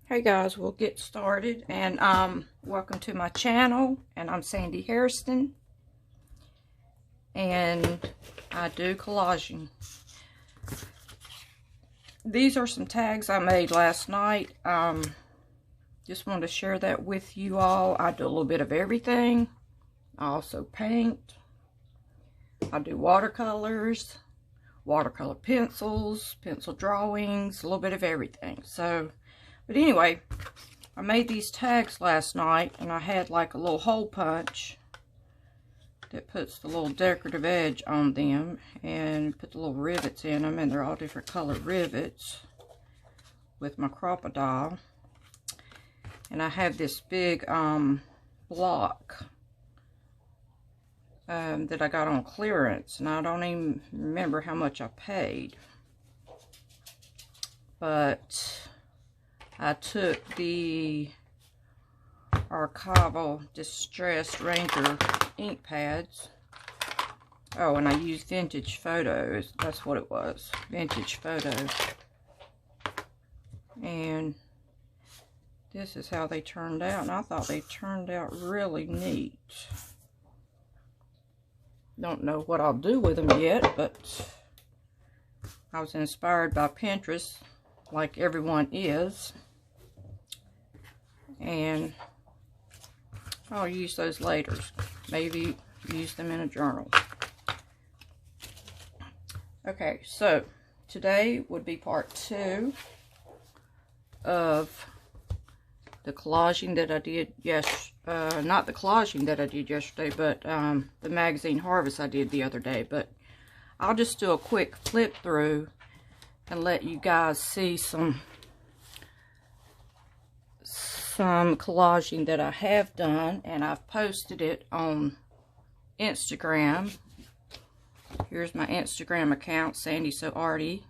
Hey guys, we'll get started, and welcome to my channel. And I'm Sandy Hairston, and I do collaging. These are some tags I made last night. Just wanted to share that with you all. I do a little bit of everything. I also paint. I do watercolors, watercolor pencils, pencil drawings, a little bit of everything. But anyway, I made these tags last night, and I had like a little hole punch that puts the little decorative edge on them, and put the little rivets in them, and they're all different colored rivets with my crocodile. And I have this big block that I got on clearance, and I don't even remember how much I paid, but I took the Archival Distressed Ranger ink pads. Oh, and I used Vintage Photos. That's what it was. Vintage Photos. And this is how they turned out. And I thought they turned out really neat. Don't know what I'll do with them yet, but I was inspired by Pinterest, like everyone is. And I'll use those later. Maybe use them in a journal. Okay, so today would be part 2 of the collaging that I did not the collaging that I did yesterday, but the magazine harvest I did the other day. But I'll just do a quick flip through and let you guys see some collaging that I have done, and I've posted it on Instagram. Here's my Instagram account, Sandy So Arty,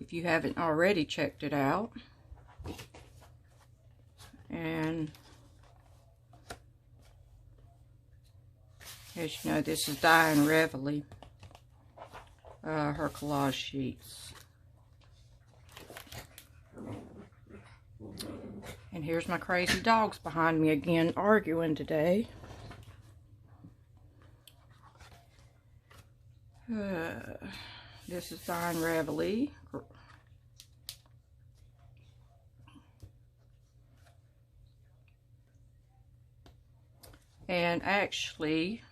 if you haven't already checked it out. And as you know, this is Diane Reveley, her collage sheets. And here's my crazy dogs behind me again, arguing today. This is Diane Reveley. And actually,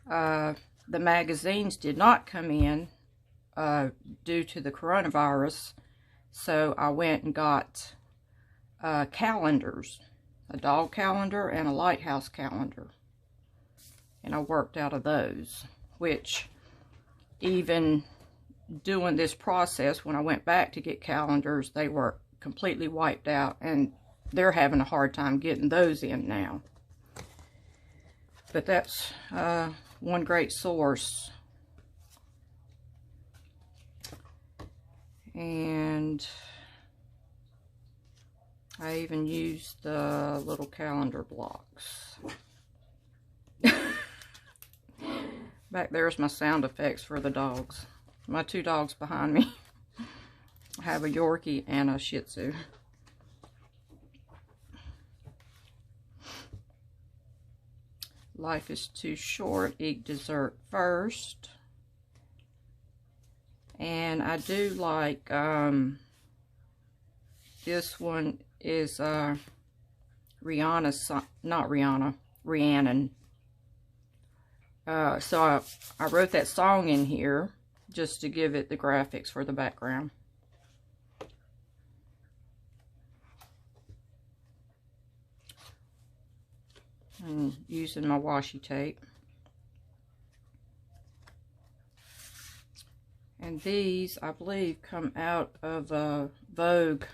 the magazines did not come in due to the coronavirus. So I went and got calendars, a dog calendar and a lighthouse calendar, and I worked out of those, which even doing this process, when I went back to get calendars, they were completely wiped out, and they're having a hard time getting those in now. But that's one great source. And I even used the little calendar blocks. Back there's my sound effects for the dogs. My 2 dogs behind me. I have a Yorkie and a Shih Tzu. Life is too short. Eat dessert first. And I do like, this one is Rihanna's, not Rihanna, Rhiannon. So I wrote that song in here just to give it the graphics for the background. And using my washi tape. And these, I believe, come out of a Vogue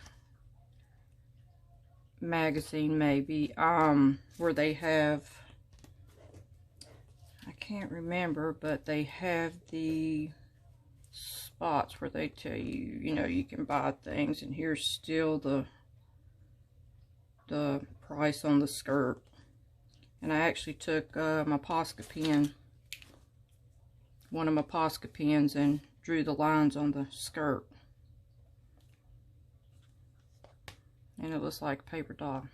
magazine, maybe, where they have, I can't remember, but they have the spots where they tell you, you know, you can buy things, and here's still the price on the skirt. And I actually took my Posca pen, one of my Posca pens, and drew the lines on the skirt. And it looks like a paper doll.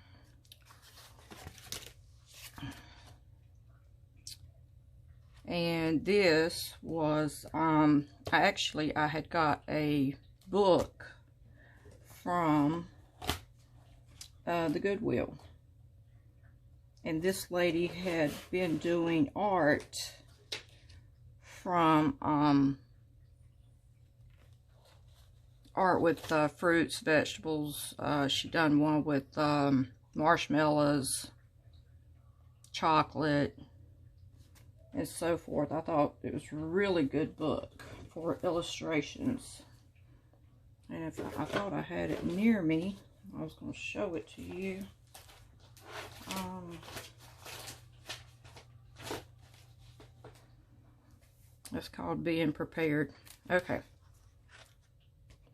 And this was, I had got a book from the Goodwill. And this lady had been doing art from, art with fruits, vegetables. She done one with marshmallows, chocolate, and so forth. I thought it was a really good book for illustrations. And if I thought I had it near me, I was going to show it to you. It's called Being Prepared. Okay.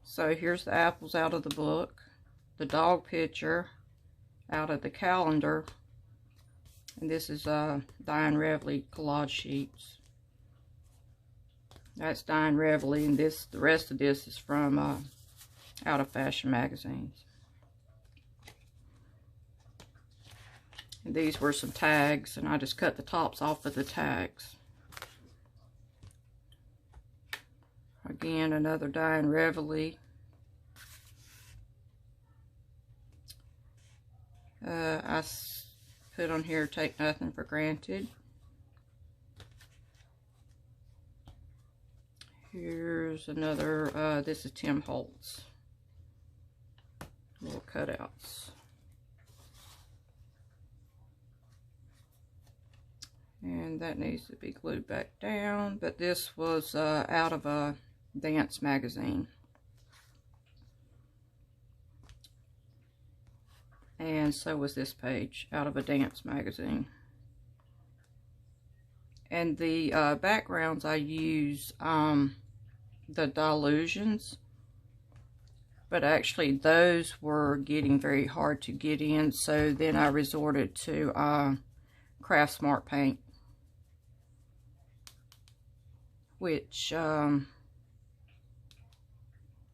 So here's the apples out of the book, the dog picture out of the calendar, and this is Diane Reveley collage sheets. That's Diane Reveley, and the rest of this is from out of fashion magazines. And these were some tags, and I just cut the tops off of the tags. Again, another Diane Reveley. I put on here, take nothing for granted. Here's another, this is Tim Holtz. Little cutouts. And that needs to be glued back down. But this was out of a dance magazine. And so was this page, out of a dance magazine. And the backgrounds I use, the Delusions. But actually those were getting very hard to get in. So then I resorted to Craft Smart Paint. Which, you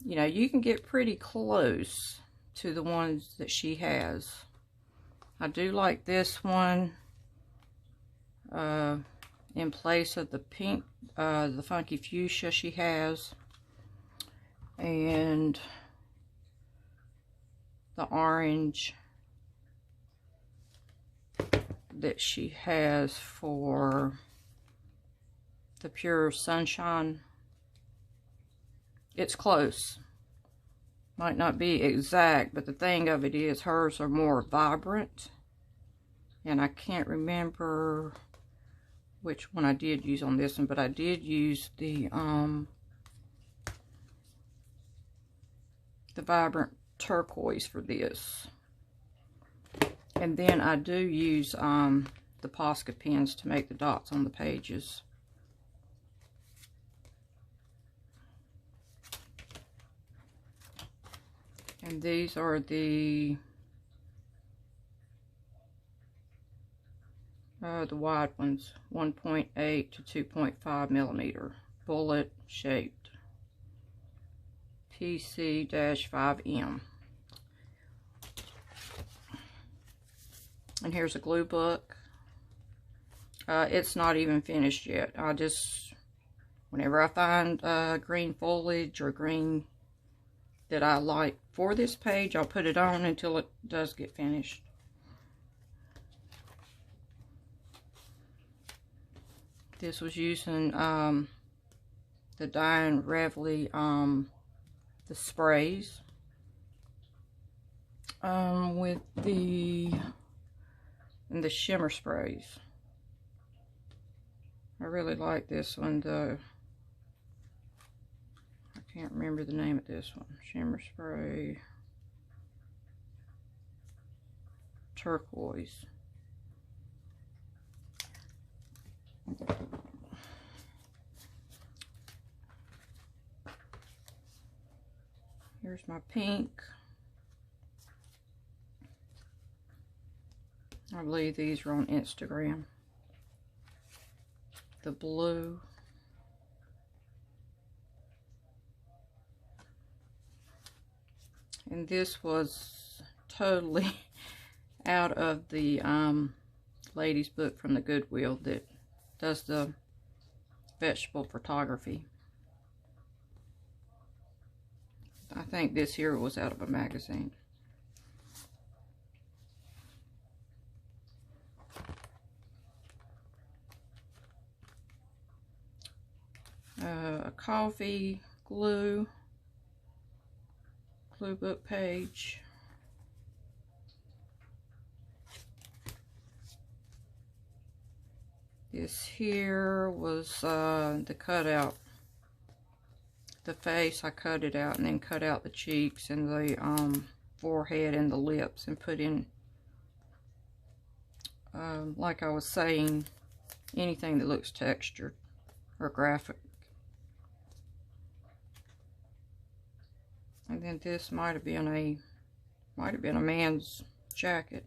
know, you can get pretty close to the ones that she has. I do like this one in place of the pink, the funky fuchsia she has, and the orange that she has for the Pure Sunshine. It's close. Might not be exact, but the thing of it is hers are more vibrant. And I can't remember which one I did use on this one, but I did use the vibrant turquoise for this. And then I do use the Posca pens to make the dots on the pages. And these are the wide ones, 1.8 to 2.5 millimeter, bullet shaped, PC-5M. And here's a glue book. It's not even finished yet. I just, whenever I find green foliage or green that I like for this page, I'll put it on until it does get finished. This was using the Diane Reveley, the sprays, with the shimmer sprays. I really like this one, though. I can't remember the name of this one. Shimmer spray turquoise. Here's my pink. I believe these are on Instagram. The blue. And this was totally out of the lady's book from the Goodwill that does the vegetable photography. I think this here was out of a magazine. A coffee glue book page. This here was the cutout. The face, I cut it out and then cut out the cheeks and the forehead and the lips and put in, like I was saying, anything that looks textured or graphic. And then this might have been a man's jacket.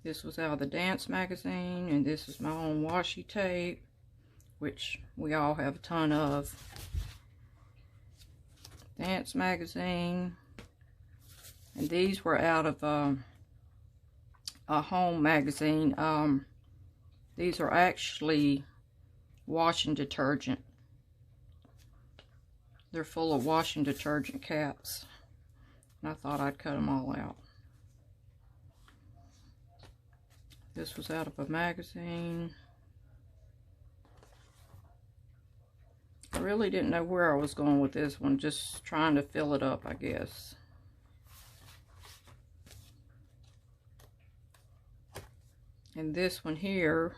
This was out of the dance magazine, and this is my own washi tape, which we all have a ton of. Dance magazine. And these were out of a home magazine. These are actually washing detergent. They're full of washing detergent caps. And I thought I'd cut them all out. This was out of a magazine. I really didn't know where I was going with this one. Just trying to fill it up, I guess. And this one here,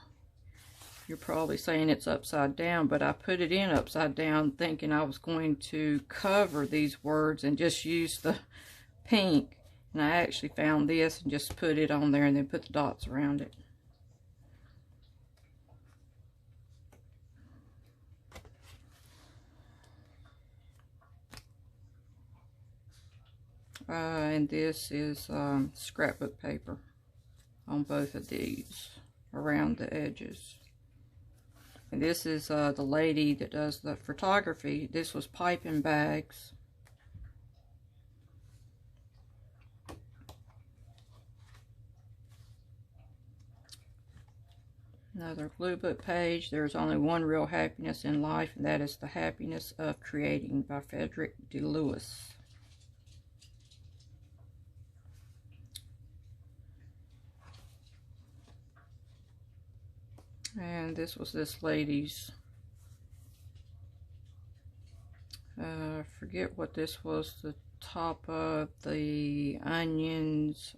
you're probably saying it's upside down, but I put it in upside down thinking I was going to cover these words and just use the pink. And I actually found this and just put it on there and then put the dots around it. And this is scrapbook paper on both of these around the edges. And this is the lady that does the photography. This was piping bags. Another glue book page. There's only one real happiness in life, and that is the happiness of creating by Frederick D. Lewis. And this was this lady's, forget what this was, the top of the onions,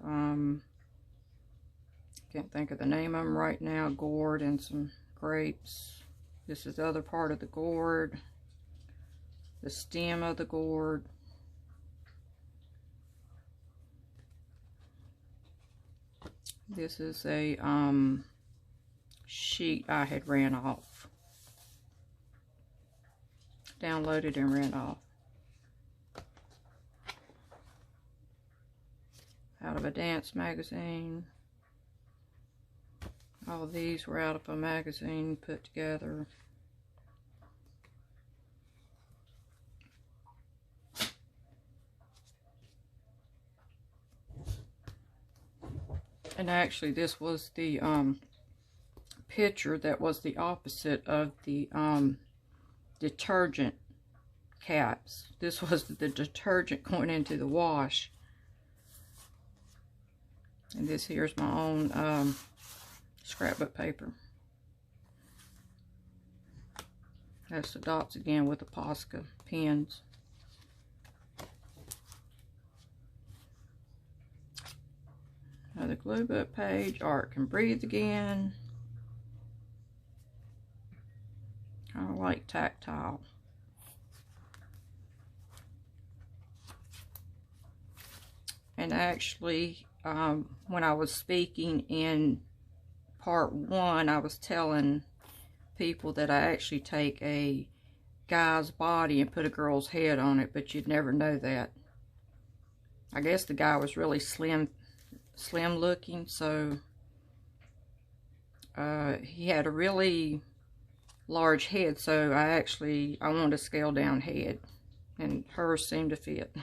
can't think of the name of them right now, gourd and some grapes. This is the other part of the gourd, the stem of the gourd. This is a sheet I had ran off, downloaded and ran off, out of a dance magazine. All these were out of a magazine put together. And actually this was the picture that was the opposite of the detergent caps. This was the detergent going into the wash. And this here's my own scrapbook paper. That's the dots again with the Posca pens. Another glue book page, Art Can Breathe Again. Kind of like tactile. And actually, when I was speaking in part 1, I was telling people that I actually take a guy's body and put a girl's head on it, but you'd never know that. I guess the guy was really slim looking, so he had a really large head, so I wanted a scaled down head. and hers seemed to fit.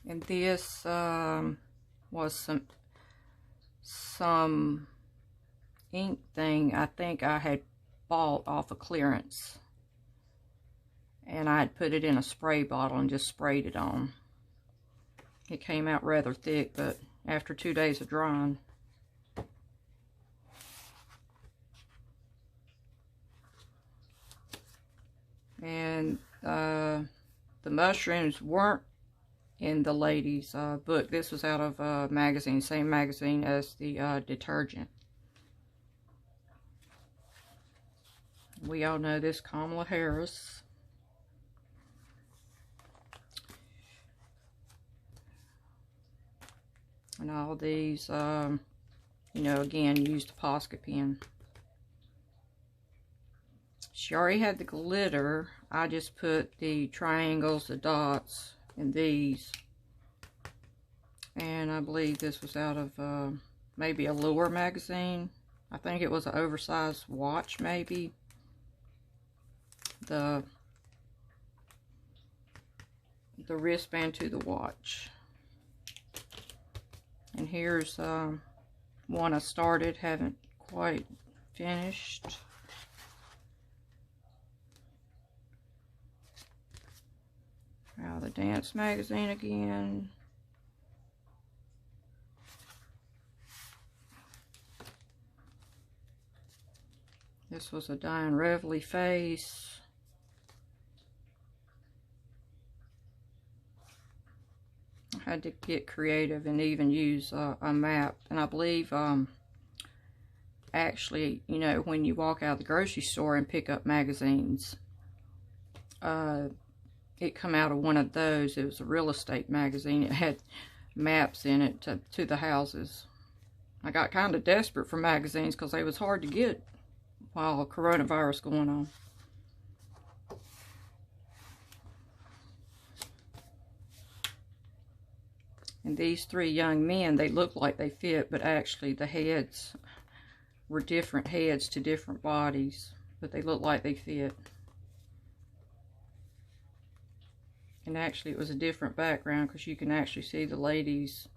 And this was some ink thing I think I had bought off of clearance, and I had put it in a spray bottle and just sprayed it on. It came out rather thick, but after 2 days of drying. And the mushrooms weren't in the lady's book. This was out of a magazine, same magazine as the detergent. We all know this Kamala Harris. And all these, you know, again, used Posca pen. She already had the glitter. I just put the triangles, the dots, and these. And I believe this was out of maybe a Allure magazine. I think it was an oversized watch, maybe. The wristband to the watch. And here's one I started, haven't quite finished. Now the dance magazine again. This was a Diane Reveley face. I had to get creative and even use a map. And I believe, actually, you know, when you walk out of the grocery store and pick up magazines, it come out of one of those. It was a real estate magazine. It had maps in it to the houses. I got kind of desperate for magazines because they was hard to get while coronavirus going on. And these 3 young men, they look like they fit, but actually the heads were different heads to different bodies, but they look like they fit. And actually it was a different background because you can actually see the lady's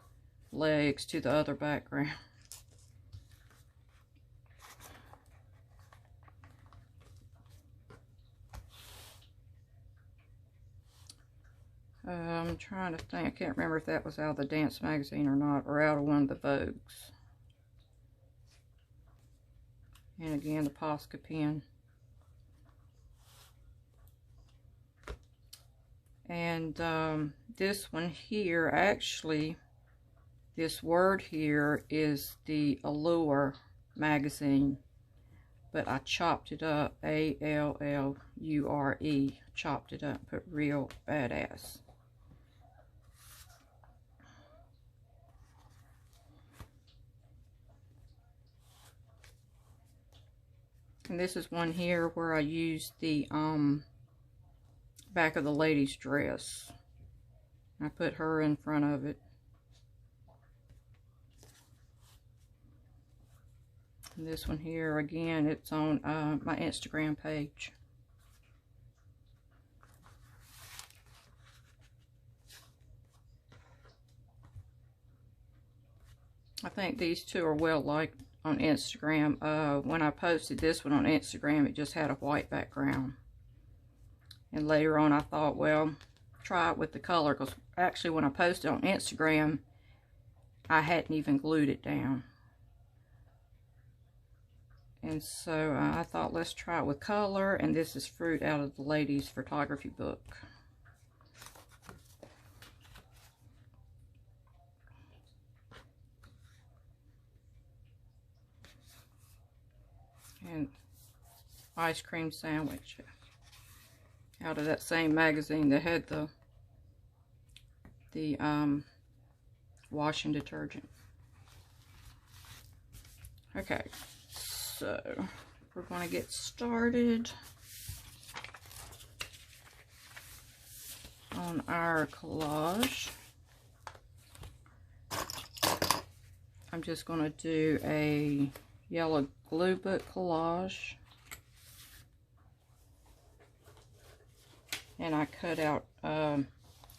legs to the other background. I'm trying to think. I can't remember if that was out of the dance magazine or not, or out of one of the Vogues. And again, the Posca pen. And this one here, actually, this word here is the Allure magazine, but I chopped it up, A-L-L-U-R-E, chopped it up, put Real Badass. And this is one here where I used the back of the lady's dress. I put her in front of it. And this one here, again, it's on my Instagram page. I think these two are well liked on Instagram. When I posted this one on Instagram, it just had a white background. And later on I thought, well, try it with the color, because actually when I posted on Instagram, I hadn't even glued it down. And so I thought, let's try it with color. And this is fruit out of the lady's photography book. And ice cream sandwich out of that same magazine that had the washing detergent. Okay, so we're going to get started on our collage. I'm just going to do a yellow glue book collage. And I cut out, I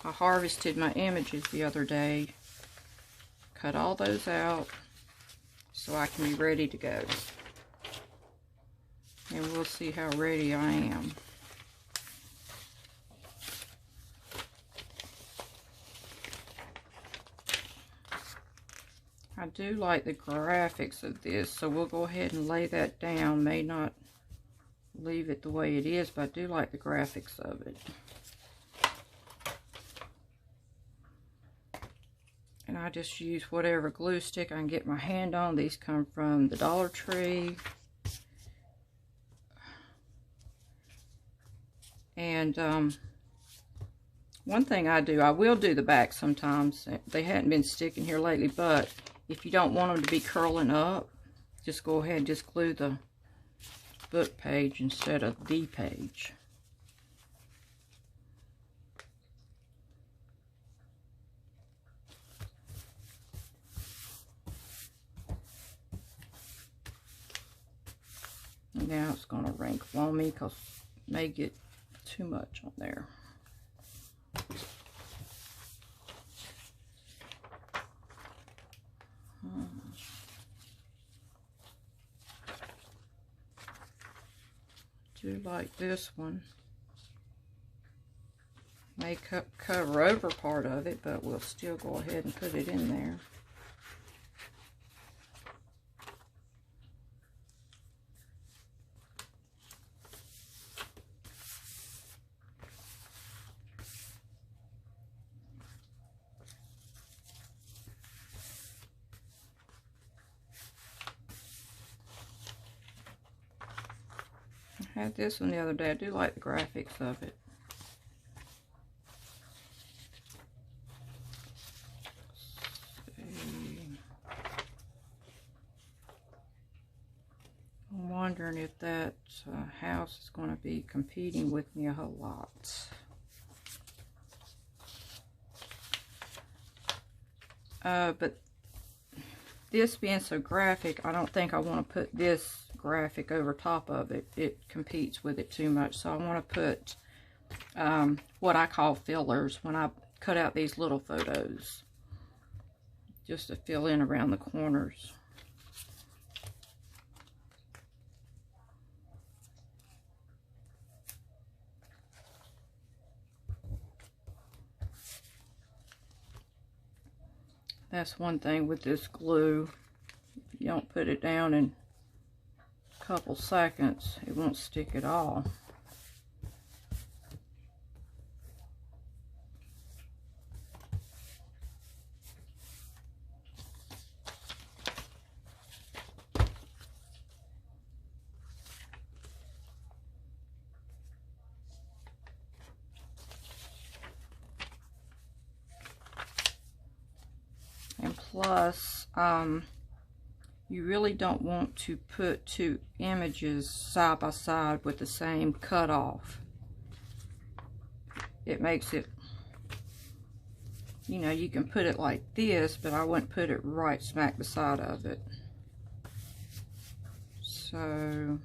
harvested my images the other day. Cut all those out so I can be ready to go. And we'll see how ready I am. I do like the graphics of this, so we'll go ahead and lay that down. May not leave it the way it is, but I do like the graphics of it. And I just use whatever glue stick I can get my hand on. These come from the Dollar Tree. And one thing I do, I will do the back sometimes. They hadn't been sticking here lately, but if you don't want them to be curling up, just go ahead and just glue the book page instead of the page. And now it's going to wrinkle on me because it may get too much on there. Do like this one. May cover over part of it, but we'll still go ahead and put it in there. I had this one the other day. I do like the graphics of it. I'm wondering if that house is going to be competing with me a whole lot. But this being so graphic, I don't think I want to put this graphic over top of it. It competes with it too much. So I want to put what I call fillers when I cut out these little photos, just to fill in around the corners. That's one thing with this glue. If you don't put it down in a couple seconds, it won't stick at all. And plus, you really don't want to put two images side by side with the same cutoff. It makes it, you know, you can put it like this, but I wouldn't put it right smack beside of it. So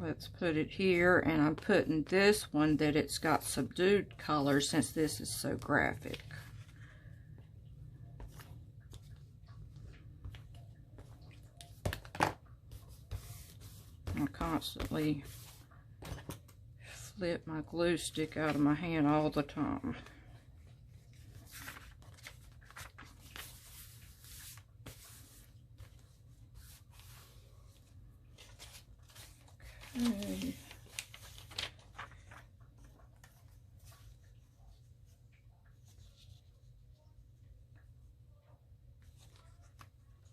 let's put it here, and I'm putting this one that it's got subdued color since this is so graphic. I constantly flip my glue stick out of my hand all the time. Okay.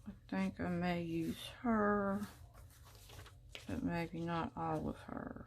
I think I may use her, but maybe not all of her.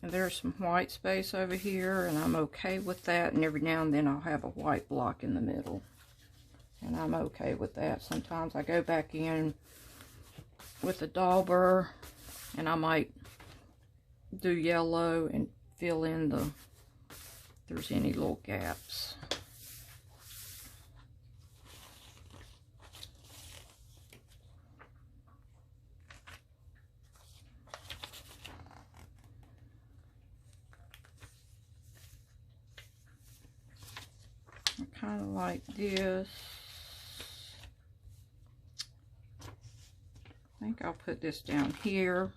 And there's some white space over here, and I'm okay with that. And every now and then I'll have a white block in the middle, and I'm okay with that. Sometimes I go back in with a dauber, and I might do yellow and fill in if there's any little gaps. I kind of like this. I think I'll put this down here.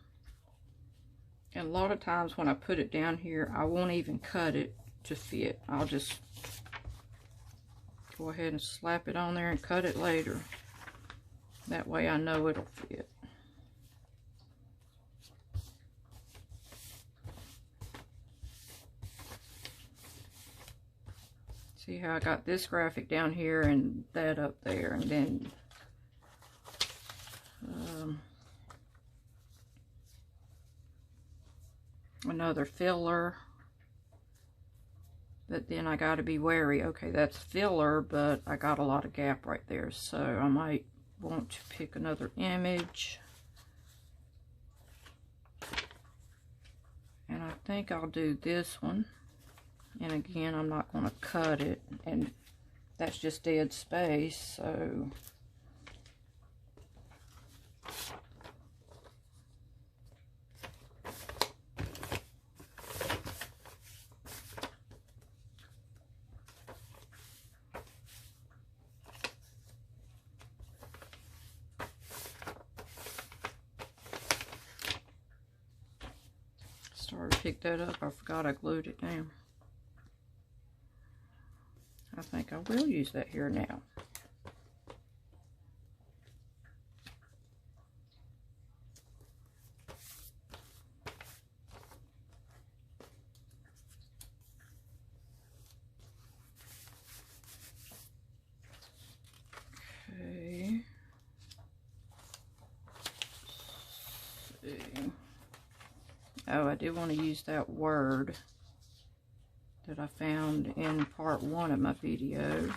And a lot of times when I put it down here, I won't even cut it to fit. I'll just go ahead and slap it on there and cut it later. That way I know it'll fit. See how I got this graphic down here and that up there, and then another filler. But then I got to be wary. Okay, that's filler, but I got a lot of gap right there, so I might want to pick another image. And I think I'll do this one. And again, I'm not going to cut it, and that's just dead space, so started to pick that up. I forgot I glued it down. I think I will use that here now. Okay. Let's see. Oh, I did want to use that word that I found in part 1 of my video.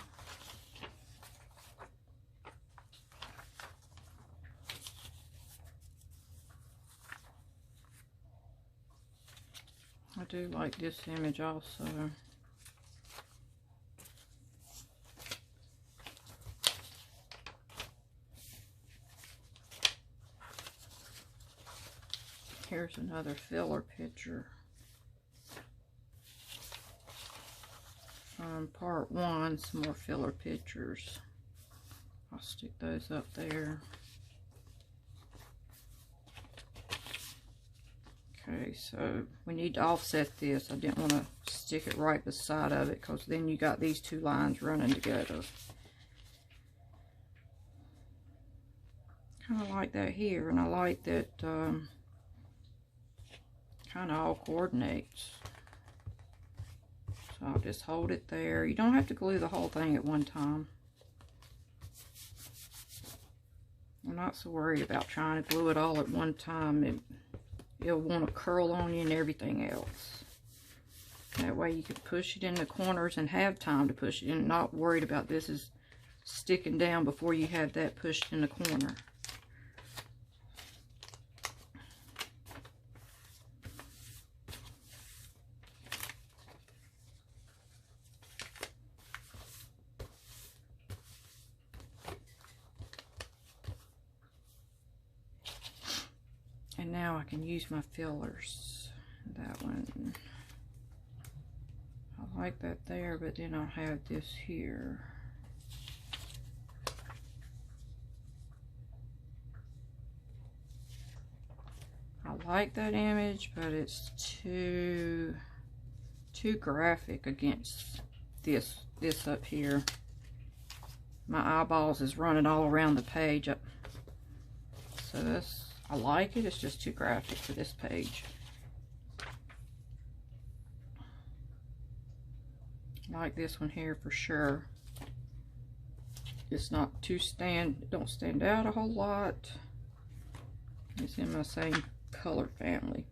I do like this image also. Here's another filler picture from part 1, some more filler pictures. I'll stick those up there. Okay, so we need to offset this. I didn't want to stick it right beside of it, because then you got these two lines running together. Kind of like that here, and I like that kind of all coordinates. So I'll just hold it there. You don't have to glue the whole thing at one time. I'm not so worried about trying to glue it all at one time. It'll want to curl on you and everything else. That way you can push it in the corners and have time to push it in. Not worried about this is sticking down before you have that pushed in the corner. And now I can use my fillers. That one, I like that there, but then I'll have this here. I like that image, but it's too graphic against this up here. My eyeballs is running all around the page. So that's, I like it, it's just too graphic for this page. I like this one here for sure. It's not too don't stand out a whole lot. It's in my same color family.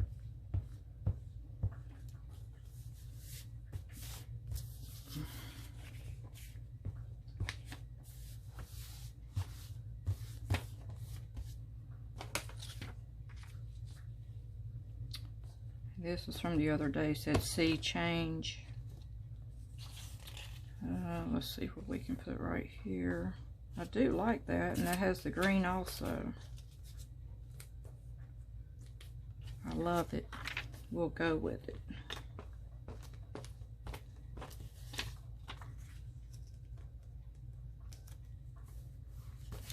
This is from the other day. It said sea change. Let's see what we can put right here. I do like that, and that has the green also. I love it. We'll go with it.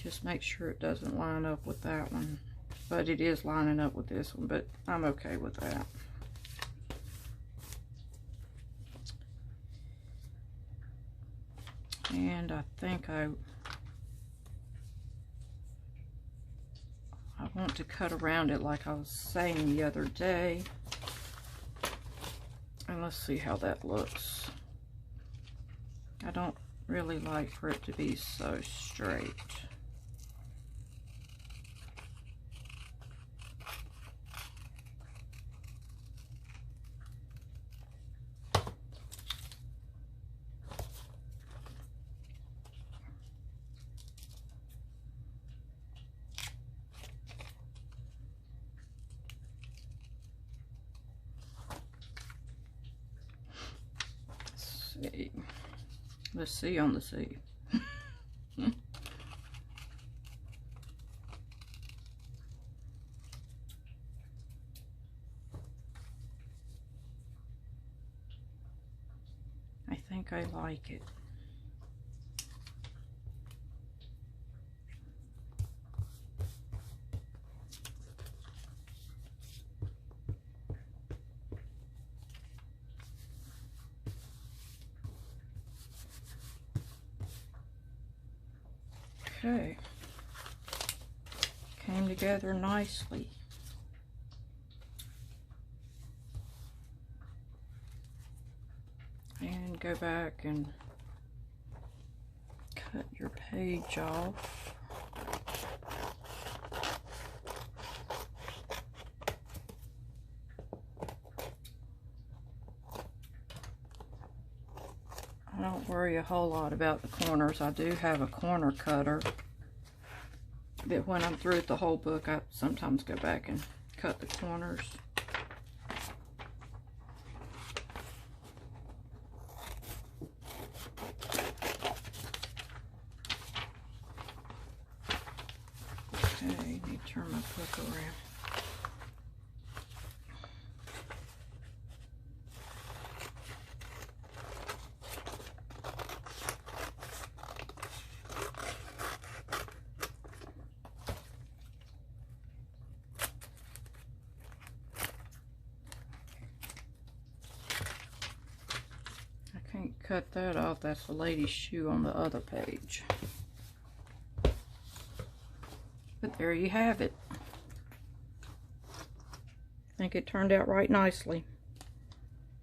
Just make sure it doesn't line up with that one. But it is lining up with this one, but I'm okay with that. And I think I want to cut around it like I was saying the other day. And let's see how that looks. I don't really like for it to be so straight. Let's see on the sea. I think I like it. Okay, came together nicely. And go back and cut your page off. I don't worry a whole lot about the corners. I do have a corner cutter, but when I'm through with the whole book, I sometimes go back and cut the corners. Okay, let me turn my book around. Cut that off. That's the lady's shoe on the other page. But there you have it. I think it turned out right nicely.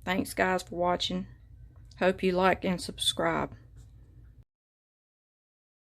Thanks guys for watching. Hope you like and subscribe.